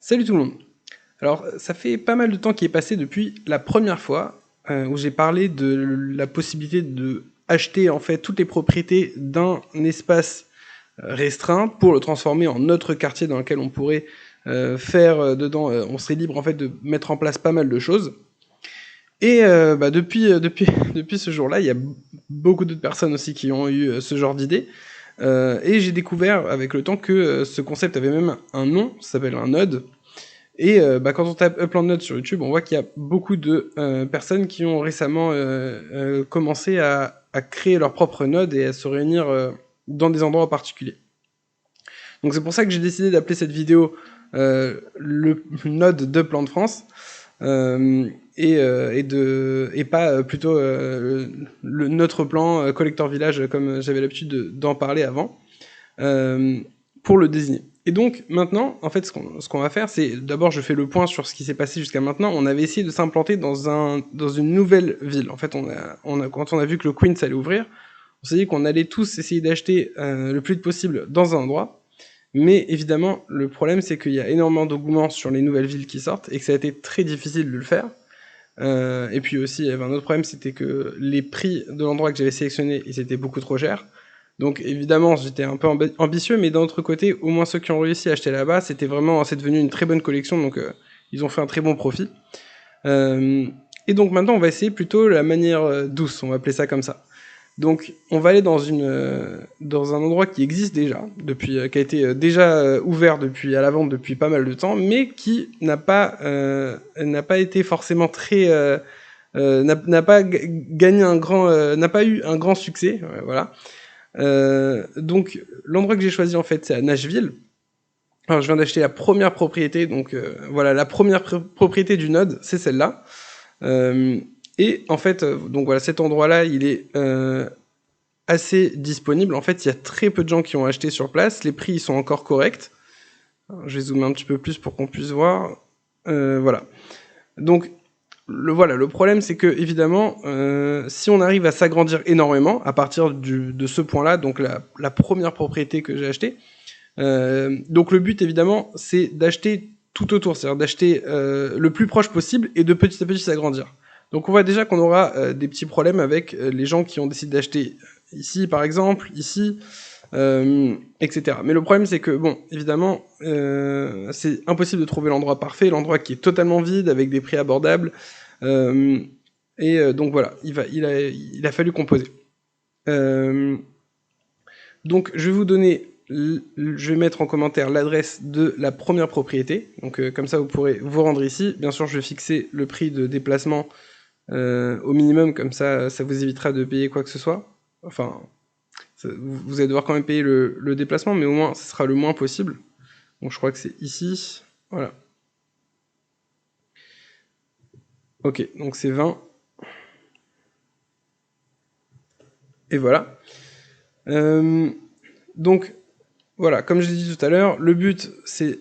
Salut tout le monde. Alors, ça fait pas mal de temps qui est passé depuis la première fois où j'ai parlé de la possibilité de acheter en fait toutes les propriétés d'un espace restreint pour le transformer en notre quartier dans lequel on pourrait faire dedans, on serait libre en fait de mettre en place pas mal de choses. Et depuis ce jour-là, il y a beaucoup d'autres personnes aussi qui ont eu ce genre d'idée. Et j'ai découvert avec le temps que ce concept avait même un nom, ça s'appelle un node. Et quand on tape Upland Node sur YouTube, on voit qu'il y a beaucoup de personnes qui ont récemment commencé à créer leur propre node et à se réunir dans des endroits particuliers. Donc c'est pour ça que j'ai décidé d'appeler cette vidéo le node d'Upland France et pas plutôt notre plan Collector Village comme j'avais l'habitude d'en parler avant pour le désigner. Et donc maintenant, en fait, ce qu'on va faire, c'est d'abord je fais le point sur ce qui s'est passé jusqu'à maintenant. On avait essayé de s'implanter dans une nouvelle ville. En fait, quand on a vu que le Queens allait ouvrir, on s'est dit qu'on allait tous essayer d'acheter le plus vite possible dans un endroit. Mais évidemment, le problème, c'est qu'il y a énormément d'engouement sur les nouvelles villes qui sortent et que ça a été très difficile de le faire. Et puis aussi, il y avait un autre problème, c'était que les prix de l'endroit que j'avais sélectionné, ils étaient beaucoup trop chers. Donc évidemment, j'étais un peu ambitieux, mais d'un autre côté, au moins ceux qui ont réussi à acheter là-bas, c'est devenu une très bonne collection, donc ils ont fait un très bon profit. Et donc maintenant, on va essayer plutôt la manière douce, on va appeler ça comme ça. Donc on va aller dans un endroit qui existe déjà, qui a été déjà ouvert à la vente depuis pas mal de temps, mais qui n'a pas été forcément n'a pas gagné n'a pas eu un grand succès, voilà. Donc l'endroit que j'ai choisi en fait c'est à Nashville. Alors je viens d'acheter la première propriété, donc voilà, la première propriété du node, c'est celle-là. Et en fait, donc voilà, cet endroit-là, il est assez disponible. En fait, il y a très peu de gens qui ont acheté sur place. Les prix ils sont encore corrects. Alors, je vais zoomer un petit peu plus pour qu'on puisse voir. Voilà. Donc le problème, c'est que évidemment, si on arrive à s'agrandir énormément à partir de ce point-là, donc la première propriété que j'ai achetée, donc le but évidemment, c'est d'acheter tout autour, c'est-à-dire d'acheter le plus proche possible et de petit à petit s'agrandir. Donc on voit déjà qu'on aura des petits problèmes avec les gens qui ont décidé d'acheter ici par exemple, ici, etc. Mais le problème c'est que bon, évidemment, c'est impossible de trouver l'endroit parfait, l'endroit qui est totalement vide avec des prix abordables. Donc voilà, il a fallu composer. Donc je vais vous donner, je vais mettre en commentaire l'adresse de la première propriété. Donc comme ça vous pourrez vous rendre ici. Bien sûr je vais fixer le prix de déplacement au minimum, comme ça ça vous évitera de payer quoi que ce soit. Enfin, vous allez devoir quand même payer le déplacement, mais au moins ce sera le moins possible. Donc je crois que c'est ici. Voilà. Ok, donc c'est 20. Et voilà. Donc, voilà, comme je l'ai dit tout à l'heure, le but, c'est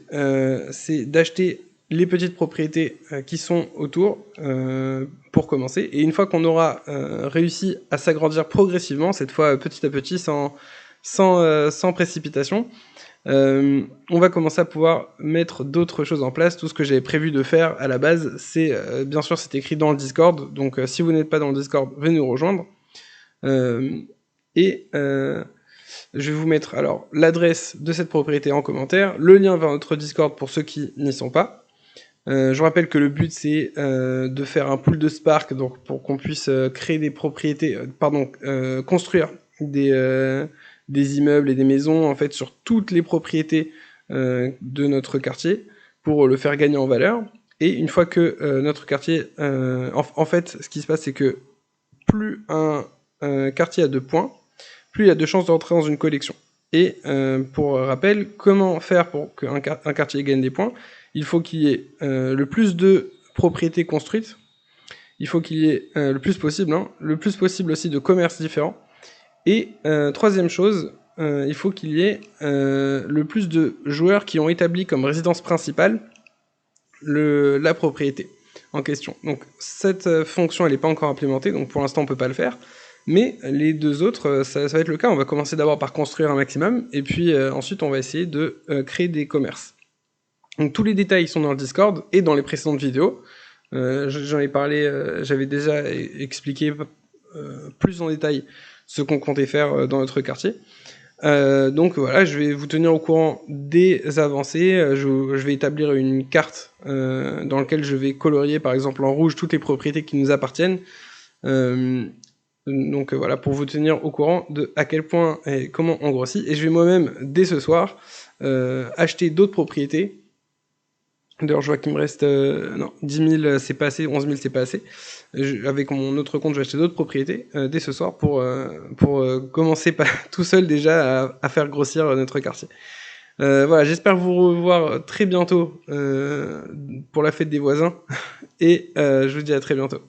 d'acheter les petites propriétés qui sont autour pour commencer. Et une fois qu'on aura réussi à s'agrandir progressivement, cette fois petit à petit, sans précipitation, on va commencer à pouvoir mettre d'autres choses en place. Tout ce que j'avais prévu de faire à la base, c'est bien sûr, c'est écrit dans le Discord. Donc, si vous n'êtes pas dans le Discord, venez nous rejoindre. Je vais vous mettre alors l'adresse de cette propriété en commentaire, le lien vers notre Discord pour ceux qui n'y sont pas. Je rappelle que le but c'est de faire un pool de Spark, donc pour qu'on puisse créer des propriétés, construire des immeubles et des maisons en fait sur toutes les propriétés de notre quartier pour le faire gagner en valeur. Et une fois que notre quartier, en fait, ce qui se passe c'est que plus un quartier a de points, plus il y a de chances d'entrer dans une collection. Et pour rappel, comment faire pour qu'un quartier gagne des points? Il faut qu'il y ait le plus de propriétés construites, il faut qu'il y ait le plus possible, le plus possible aussi de commerces différents, et troisième chose, il faut qu'il y ait le plus de joueurs qui ont établi comme résidence principale la propriété en question. Donc cette fonction elle n'est pas encore implémentée, donc pour l'instant on peut pas le faire. Mais les deux autres, ça va être le cas. On va commencer d'abord par construire un maximum, et puis ensuite on va essayer de créer des commerces. Donc tous les détails sont dans le Discord et dans les précédentes vidéos. J'en ai parlé, j'avais déjà expliqué plus en détail ce qu'on comptait faire dans notre quartier. Donc voilà, je vais vous tenir au courant des avancées. Je vais établir une carte dans laquelle je vais colorier par exemple en rouge toutes les propriétés qui nous appartiennent. Donc voilà, pour vous tenir au courant de à quel point et comment on grossit. Et je vais moi-même, dès ce soir, acheter d'autres propriétés. D'ailleurs, je vois qu'il me reste non, 10 000, c'est pas assez, 11 000, c'est pas assez. Avec mon autre compte, je vais acheter d'autres propriétés dès ce soir pour commencer tout seul déjà à faire grossir notre quartier. Voilà, j'espère vous revoir très bientôt pour la fête des voisins et je vous dis à très bientôt.